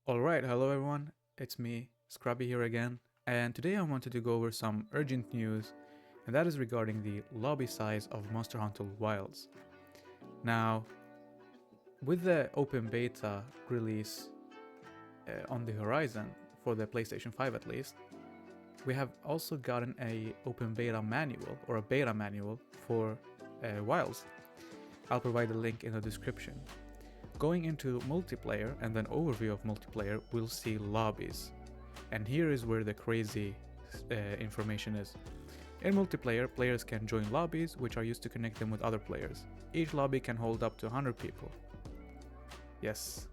Alright, hello everyone, it's me, Scrubby here again, and today I wanted to go over some urgent news, and that is regarding the lobby size of Monster Hunter Wilds. Now, with the open beta release on the horizon, for the PlayStation 5 at least, we have also gotten a open beta manual, or a beta manual, for Wilds. I'll provide a link in the description. Going into multiplayer and then overview of multiplayer, we'll see lobbies. And here is where the crazy information is. In multiplayer, players can join lobbies which are used to connect them with other players. Each lobby can hold up to 100 people. Yes,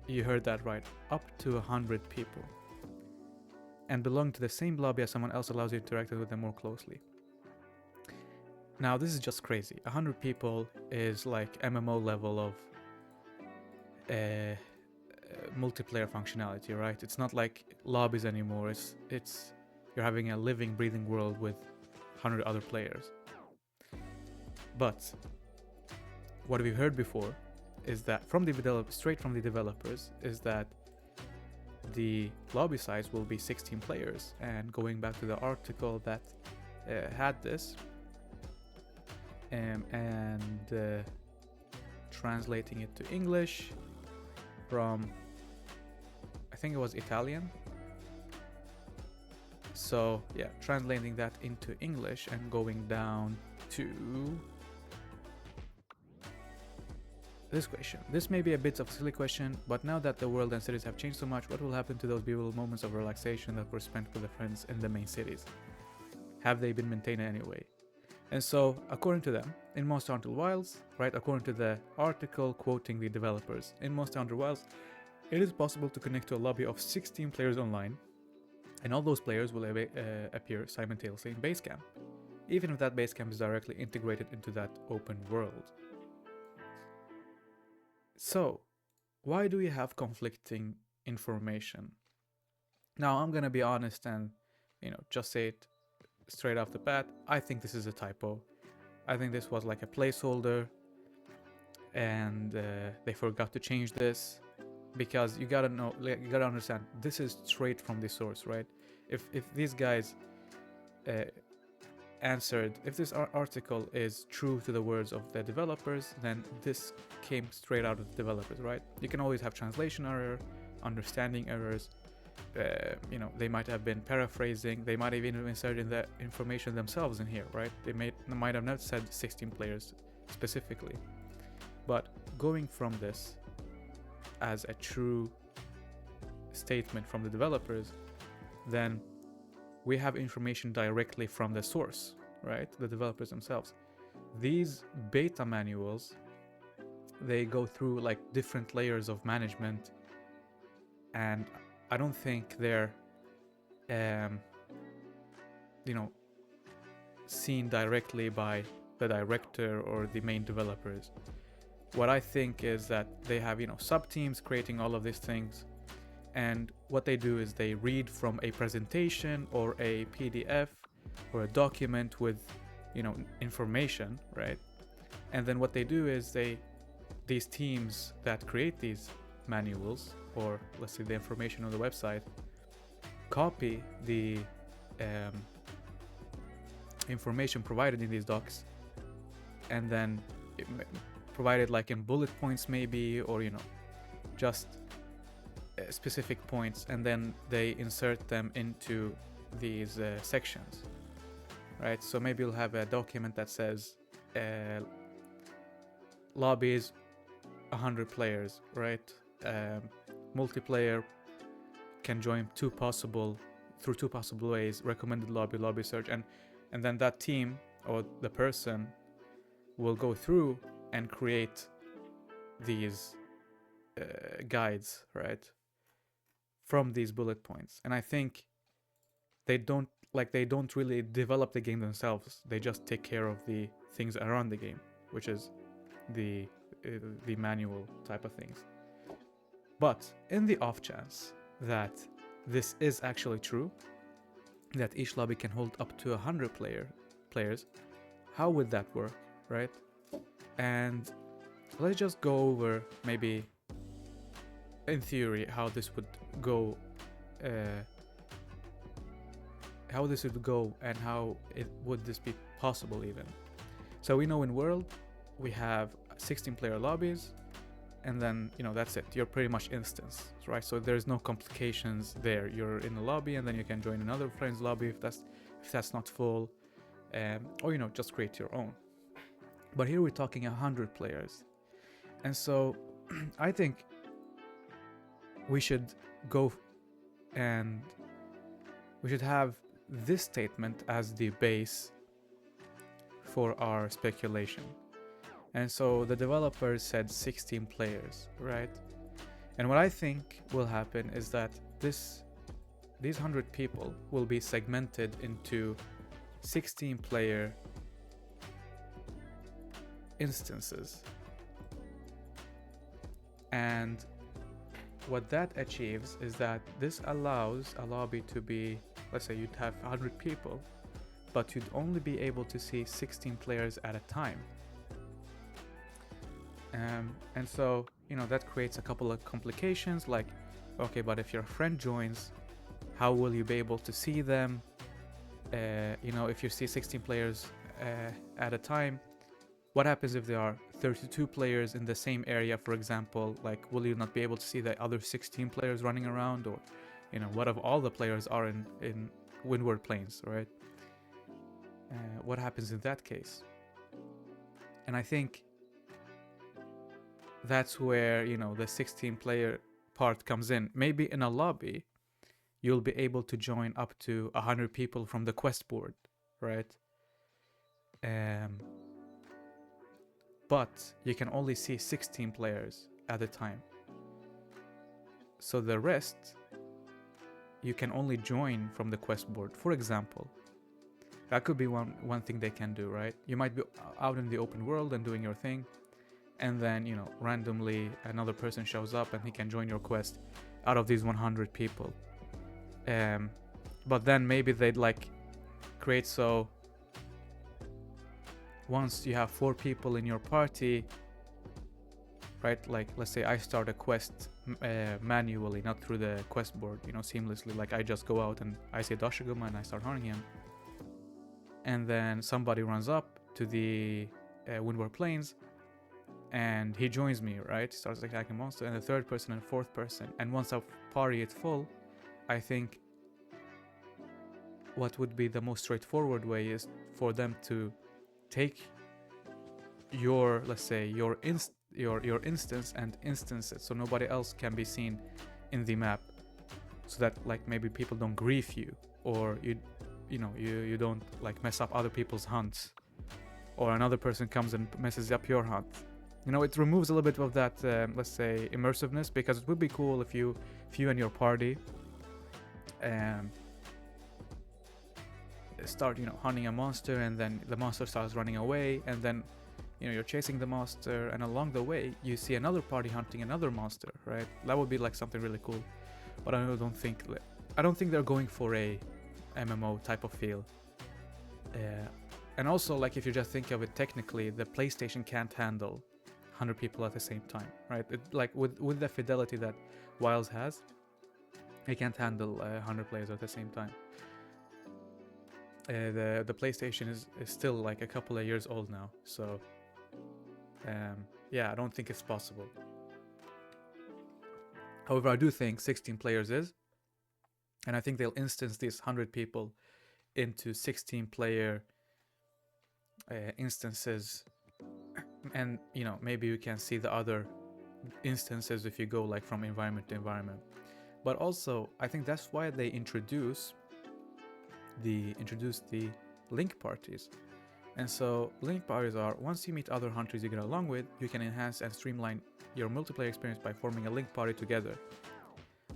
you heard that right, up to 100 people. And belong to the same lobby as someone else allows you to interact with them more closely. Now this is just crazy. 100 people is like MMO level of multiplayer functionality, right? It's not like lobbies anymore. It's you're having a living, breathing world with 100 other players. But what we've heard before is that straight from the developers, is that the lobby size will be 16 players. And going back to the article that had this, and translating it to English from, I think it was Italian. So yeah, translating that into English and going down to this question. This may be a bit of a silly question, but now that the world and cities have changed so much, what will happen to those beautiful moments of relaxation that were spent with the friends in the main cities? Have they been maintained anyway? And so, according to them, in Monster Hunter Wilds, right, according to the article quoting the developers, in Monster Hunter Wilds, it is possible to connect to a lobby of 16 players online, and all those players will appear simultaneously in Basecamp, even if that Basecamp is directly integrated into that open world. So, why do we have conflicting information? Now, I'm gonna be honest and, just say it straight off the bat. I think this is a typo. I think this was like a placeholder, and they forgot to change this, because you gotta understand, this is straight from the source, right? If these guys answered, if this article is true to the words of the developers, then this came straight out of the developers, right? You can always have translation error, understanding errors. They might have been paraphrasing. They might have even inserted the information themselves in here, right? They might have not said 16 players specifically. But going from this as a true statement from the developers, then we have information directly from the source, right? The developers themselves. These beta manuals, they go through like different layers of management, and I don't think they're seen directly by the director or the main developers. What I think is that they have, sub teams creating all of these things, and what they do is they read from a presentation or a PDF or a document with, information, right? And then what they do is these teams that create these manuals, or let's say the information on the website, copy the information provided in these docs, and then provided like in bullet points maybe, or just specific points, and then they insert them into these sections, right? So maybe you'll have a document that says lobbies 100 players, right? Multiplayer can join through two possible ways: recommended lobby search, and then that team or the person will go through and create these guides, right, from these bullet points. And I think they don't really develop the game themselves. They just take care of the things around the game, which is the manual type of things. But in the off chance that this is actually true, that each lobby can hold up to 100 players, how would that work, right? And let's just go over maybe in theory, how this would go, uh, and how it would this be possible even. So we know in World we have 16-player lobbies, and then that's it. You're pretty much instance, right? So there's no complications there. You're in a lobby, and then you can join another friend's lobby if that's not full, or just create your own. But here we're talking 100 players, and so I think we should go and we should have this statement as the base for our speculation. And so the developers said 16 players, right? And what I think will happen is that these 100 people will be segmented into 16-player instances. And what that achieves is that this allows a lobby to be, let's say you'd have 100 people, but you'd only be able to see 16 players at a time. And so, that creates a couple of complications, like, okay, but if your friend joins, how will you be able to see them? If you see 16 players at a time, what happens if there are 32 players in the same area, for example? Like, will you not be able to see the other 16 players running around? Or, what if all the players are in Windward Plains, right? What happens in that case? And I think that's where, the 16-player part comes in. Maybe in a lobby, you'll be able to join up to 100 people from the quest board, right? But you can only see 16 players at a time. So the rest, you can only join from the quest board, for example. That could be one thing they can do, right? You might be out in the open world and doing your thing, and then, randomly another person shows up and he can join your quest out of these 100 people. But then maybe they'd create so once you have 4 people in your party, right? Like, let's say I start a quest manually, not through the quest board, seamlessly. Like, I just go out and I see Dashiguma and I start hunting him. And then somebody runs up to the Windward Plains and he joins me, right? Starts attacking monster, and the third person and fourth person. And once our party is full, I think what would be the most straightforward way is for them to take your, let's say, your instance and instance it so nobody else can be seen in the map, so that maybe people don't grief you, or you don't mess up other people's hunts, or another person comes and messes up your hunt. It removes a little bit of that, let's say, immersiveness, because it would be cool if you and your party start, hunting a monster, and then the monster starts running away, and then, you're chasing the monster, and along the way, you see another party hunting another monster, right? That would be something really cool. But I don't think they're going for a MMO type of feel. And also, if you just think of it technically, the PlayStation can't handle 100 people at the same time, right? With the fidelity that Wilds has, it can't handle 100 players at the same time. The PlayStation is still a couple of years old now, so I don't think it's possible. However, I do think 16 players is, and I think they'll instance these 100 people into 16-player instances, and maybe you can see the other instances if you go from environment to environment. But also, I think that's why they introduced the link parties. And so link parties are, once you meet other hunters you get along with, you can enhance and streamline your multiplayer experience by forming a link party together.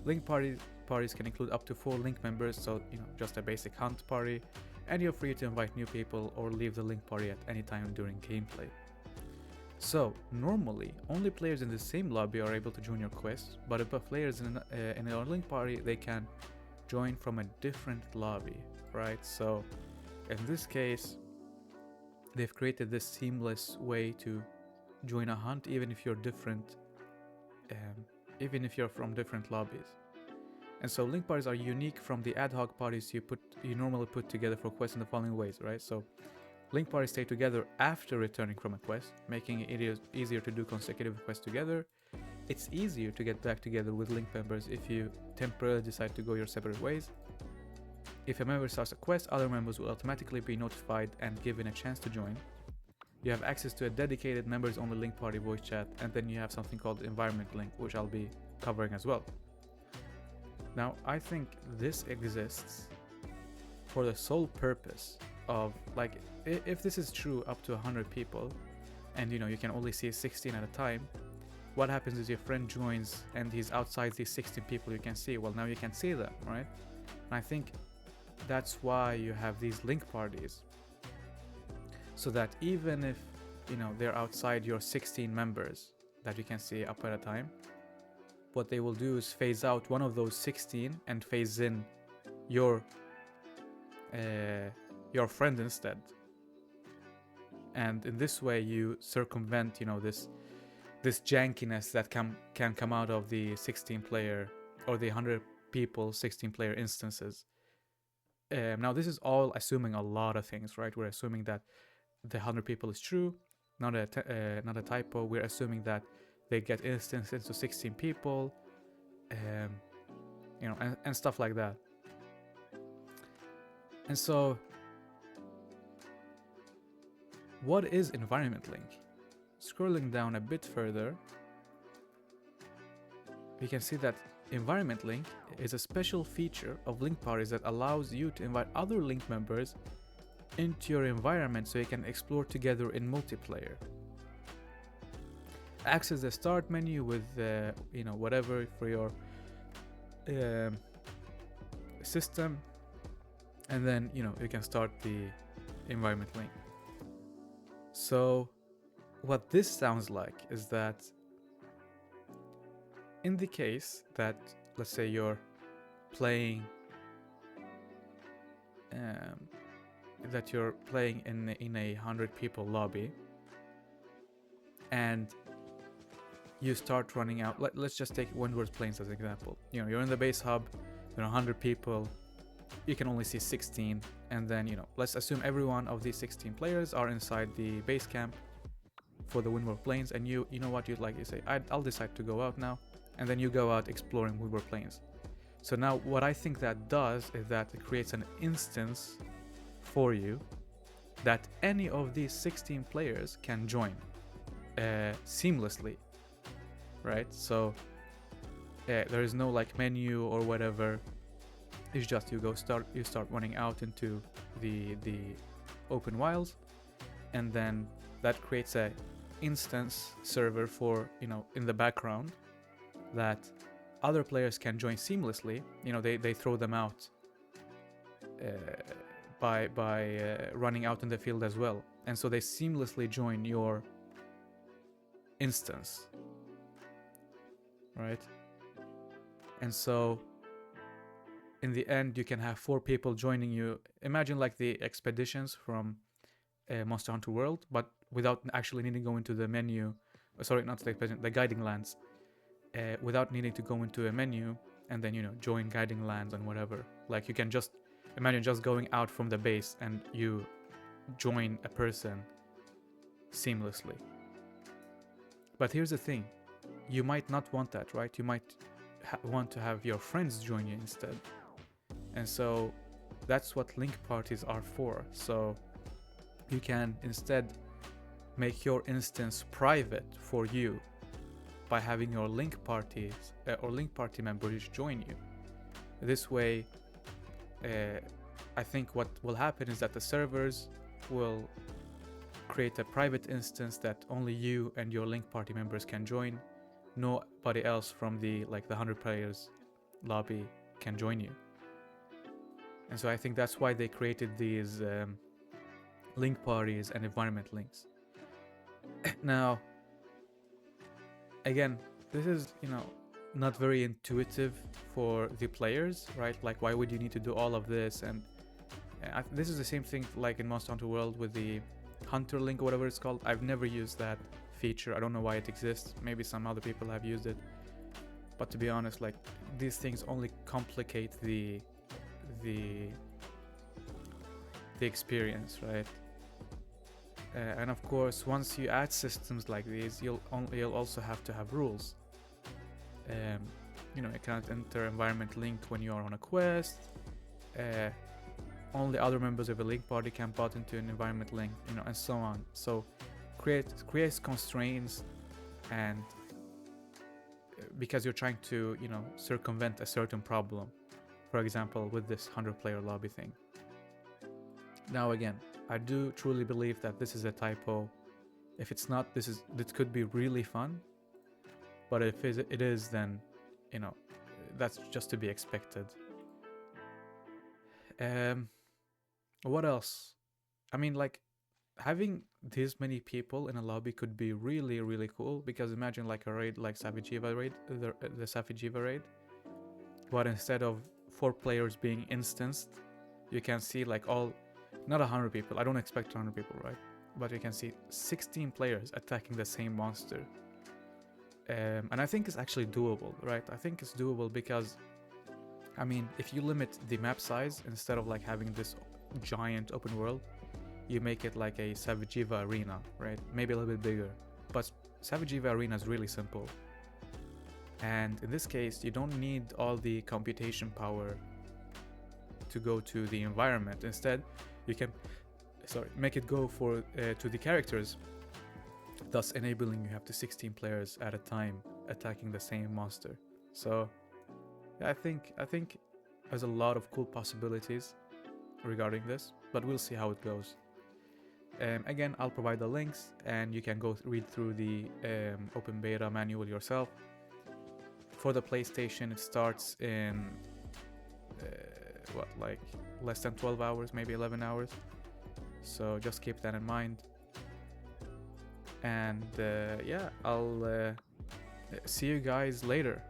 Link parties can include up to 4 link members, so just a basic hunt party, and you're free to invite new people or leave the link party at any time during gameplay. So normally only players in the same lobby are able to join your quest, but if a player is in a link party, they can join from a different lobby, right? So in this case, they've created this seamless way to join a hunt even if you're different even if you're from different lobbies. And so link parties are unique from the ad hoc parties you normally put together for quests in the following ways, right? So link parties stay together after returning from a quest, making it easier to do consecutive quests together. It's easier to get back together with link members if you temporarily decide to go your separate ways. If a member starts a quest, other members will automatically be notified and given a chance to join. You have access to a dedicated members-only link party voice chat, and then you have something called environment link, which I'll be covering as well. Now, I think this exists for the sole purpose of, like, if this is true up to 100 people, and you can only see 16 at a time, what happens is your friend joins and he's outside these 16 people you can see. Well, now you can see them, right? And I think that's why you have these link parties, so that even if they're outside your 16 members that you can see up at a time, what they will do is phase out one of those 16 and phase in your friend instead. And in this way you circumvent this jankiness that can come out of the 16 player or the 100 people 16 player instances. Now this is all assuming a lot of things, right? We're assuming that the 100 people is true, not a typo. We're assuming that they get instanced into 16 people, and stuff like that. And so, what is environment link? Scrolling down a bit further, we can see that environment link is a special feature of link parties that allows you to invite other link members into your environment so you can explore together in multiplayer. Access the start menu with whatever for your system, and then you can start the environment link. So what this sounds like is that in the case that, let's say, you're playing in a 100 people lobby, and you start running out. Let's just take Windward Plains as an example. You're in the base hub, there are 100 people, you can only see 16, and then let's assume every one of these 16 players are inside the base camp for the Windward Plains, and you say, I'll decide to go out now, and then you go out exploring Windward Plains. So now what I think that does is that it creates an instance for you that any of these 16 players can join seamlessly, right? So there is no menu or whatever. It's just you start running out into the open wilds, and then that creates a instance server for in the background that other players can join seamlessly. They throw them out by running out in the field as well, and so they seamlessly join your instance, right? And so in the end you can have 4 people joining you. Imagine the expeditions from Monster Hunter World, but without actually needing to go into the menu. Sorry, not the expedition, the guiding lands. Without needing to go into a menu and then join guiding lands and whatever. You can just imagine just going out from the base and you join a person seamlessly. But here's the thing, you might not want that, right? You might want to have your friends join you instead. And so that's what link parties are for. So you can instead make your instance private for you by having your link parties or link party members join you. This way, I think what will happen is that the servers will create a private instance that only you and your link party members can join. Nobody else from the 100 players lobby can join you. And so I think that's why they created these link parties and environment links. Now, again, this is not very intuitive for the players, right? Why would you need to do all of this? And this is the same thing in Monster Hunter World with the Hunter link or whatever it's called. I've never used that feature. I don't know why it exists. Maybe some other people have used it. But to be honest, like, these things only complicate the experience, right? And of course, once you add systems like these, you'll also have to have rules. You know, you can't enter environment linked when you are on a quest. Only other members of a link party can bot into an environment link, you know, and so on. So creates constraints, and because you're trying to, you know, circumvent a certain problem. For example, with this 100-player lobby thing. Now again, I do truly believe that this is a typo. If it's not, this could be really fun. But if it is, then, you know, that's just to be expected. What else? I mean, like, having this many people in a lobby could be really, really cool, because imagine like a raid like Savajiva raid, the Savajiva raid, but instead of 4 players being instanced, you can see like not 100 people, I don't expect 100 people, right? But you can see 16 players attacking the same monster. And I think it's actually doable, right? I think it's doable because, I mean, if you limit the map size, instead of like having this giant open world, you make it like a Savajiva arena, right? Maybe a little bit bigger. But Savajiva arena is really simple. And in this case, you don't need all the computation power to go to the environment. Instead, you can make it go to the characters, thus enabling you have to 16 players at a time attacking the same monster. So yeah, I think there's a lot of cool possibilities regarding this, but we'll see how it goes. Again, I'll provide the links, and you can go read through the open beta manual yourself. For the PlayStation, it starts in like less than 12 hours, maybe 11 hours. So just keep that in mind. And yeah, I'll see you guys later.